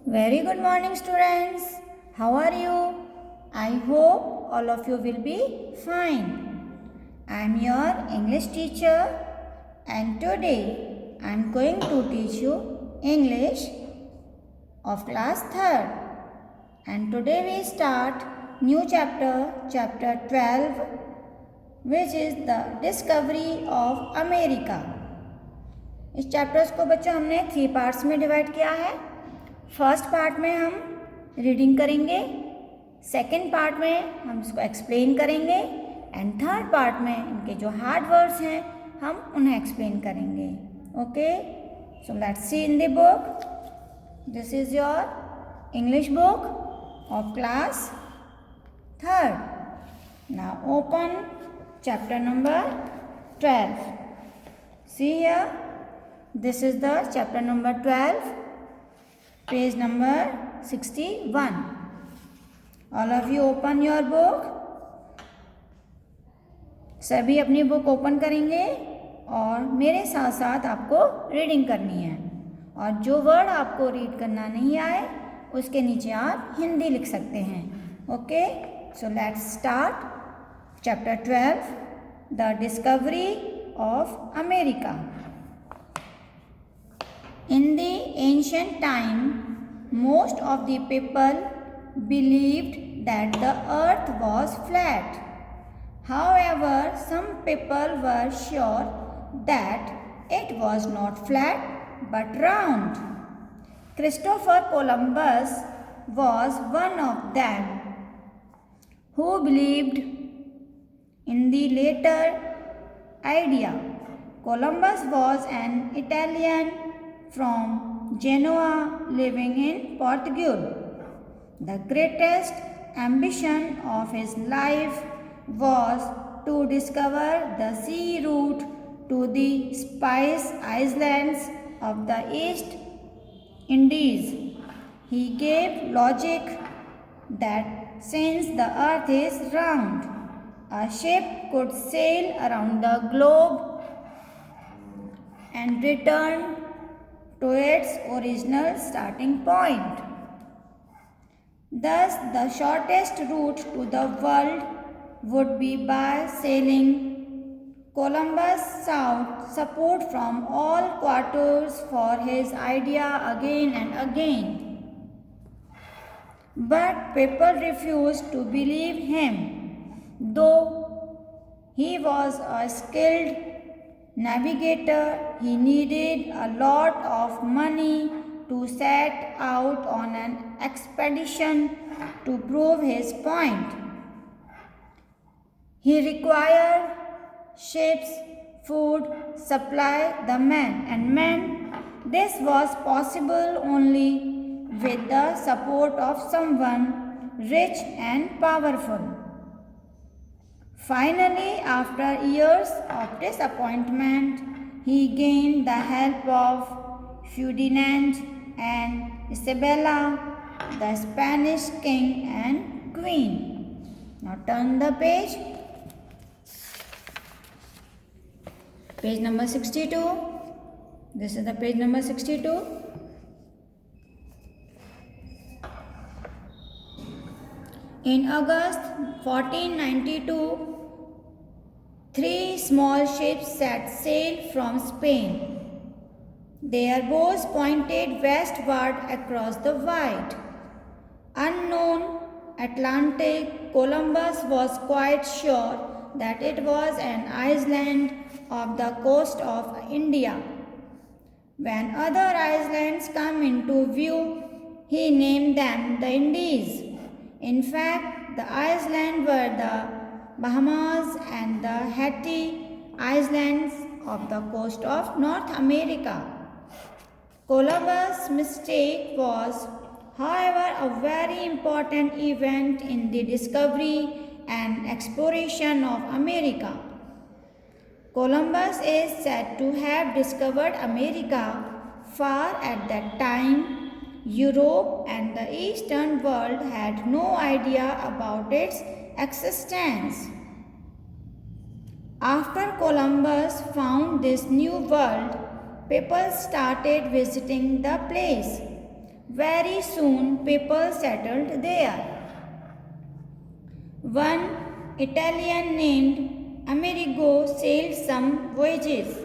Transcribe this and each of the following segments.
Very good morning, students. How are you? I hope all of you will be fine. I am your English teacher, and today I am going to teach you English of class 3rd. And today we start new chapter 12, which is the discovery of America. इस chapters को बच्चों हमने 3 parts में divide किया है. First part में हम reading करेंगे, सेकेंड पार्ट में हम इसको एक्सप्लेन करेंगे एंड थर्ड पार्ट में इनके जो हार्ड वर्ड्स हैं हम उन्हें एक्सप्लेन करेंगे. Okay, so let's see in the book. This is your English book of class 3rd. Now open chapter number 12. See here, this is the chapter number 12. Page number 61. All of you open your book. सभी अपनी book open करेंगे और मेरे साथ साथ आपको reading करनी है. और जो वर्ड आपको रीड करना नहीं आए उसके नीचे आप हिंदी लिख सकते हैं. Okay, so let's start chapter 12, the discovery of America. In the ancient time, most of the people believed that the earth was flat. However, some people were sure that it was not flat but round. Christopher Columbus was one of them who believed in the latter idea. Columbus was an Italian from Genoa living in Portugal. The greatest ambition of his life was to discover the sea route to the Spice Islands of the East Indies. He gave logic that since the earth is round, a ship could sail around the globe and return to its original starting point. Thus, the shortest route to the world would be by sailing. Columbus sought support from all quarters for his idea again and again. But people refused to believe him, though he was a skilled navigator. He needed a lot of money to set out on an expedition to prove his point. He required ships, food, supply, the men. This was possible only with the support of someone rich and powerful. Finally, after years of disappointment, he gained the help of Ferdinand and Isabella, the Spanish king and queen. Now turn the page. Page number 62. This is the page number 62. In August 1492, 3 small ships set sail from Spain. Their bows pointed westward across the wide, unknown Atlantic. Columbus was quite sure that it was an island off the coast of India. When other islands come into view, he named them the Indies. In fact, the islands were the Bahamas and the Haiti Islands of the coast of North America. Columbus' mistake was, however, a very important event in the discovery and exploration of America. Columbus is said to have discovered America, for at that time Europe and the Eastern world had no idea about its existence. After Columbus found this new world, people started visiting the place. Very soon people settled there. One Italian named Amerigo sailed some voyages.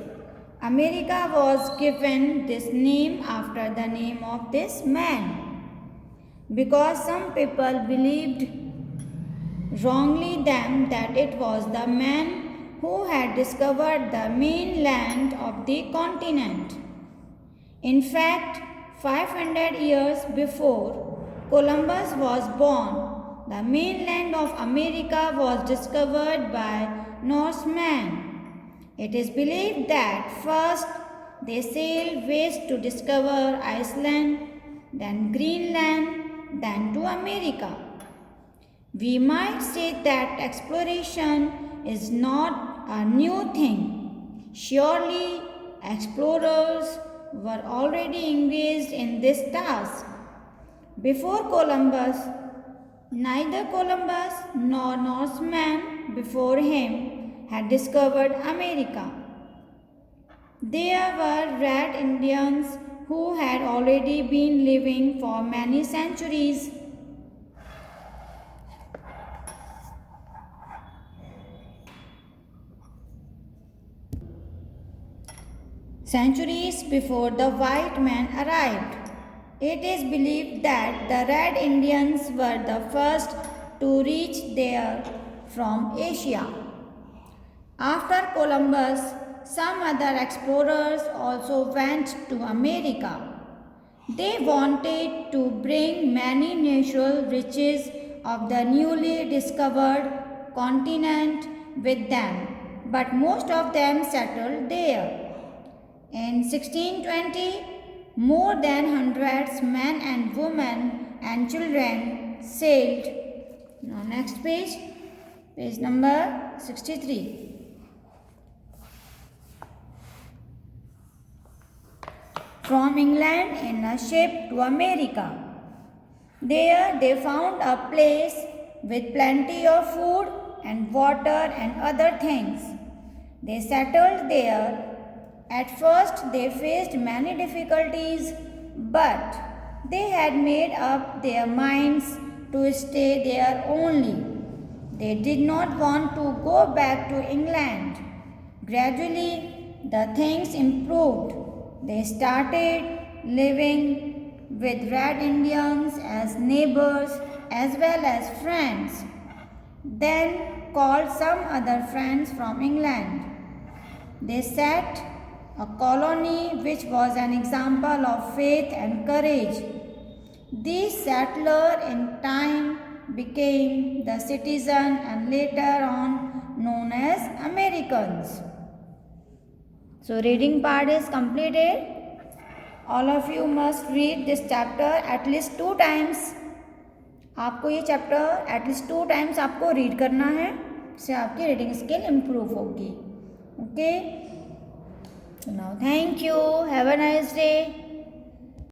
America was given this name after the name of this man because some people believed wrongly them that it was the man who had discovered the mainland of the continent. In fact, 500 years before Columbus was born, the mainland of America was discovered by Norsemen. It is believed that first they sailed west to discover Iceland, then Greenland, then to America. We might say that exploration is not a new thing. Surely, explorers were already engaged in this task. Before Columbus, neither Columbus nor Norsemen before him had discovered America. There were Red Indians who had already been living for many centuries. Centuries before the white man arrived. It is believed that the Red Indians were the first to reach there from Asia. After Columbus, some other explorers also went to America. They wanted to bring many natural riches of the newly discovered continent with them, but most of them settled there. In 1620, more than hundreds men and women and children sailed. Now next page number 63. From England in a ship to America. There they found a place with plenty of food and water and other things. They settled there. At first they faced many difficulties, but they had made up their minds to stay there only. They did not want to go back to England. Gradually the things improved. They started living with Red Indians as neighbors as well as friends, then called some other friends from England. They set a colony which was an example of faith and courage. These settlers in time became the citizens and later on known as Americans. So reading part is completed. All of you must read this chapter at least 2 times. आपको ये chapter at least 2 times आपको read करना है, इससे आपकी reading skill improve होगी. Okay, so now thank you, have a nice day.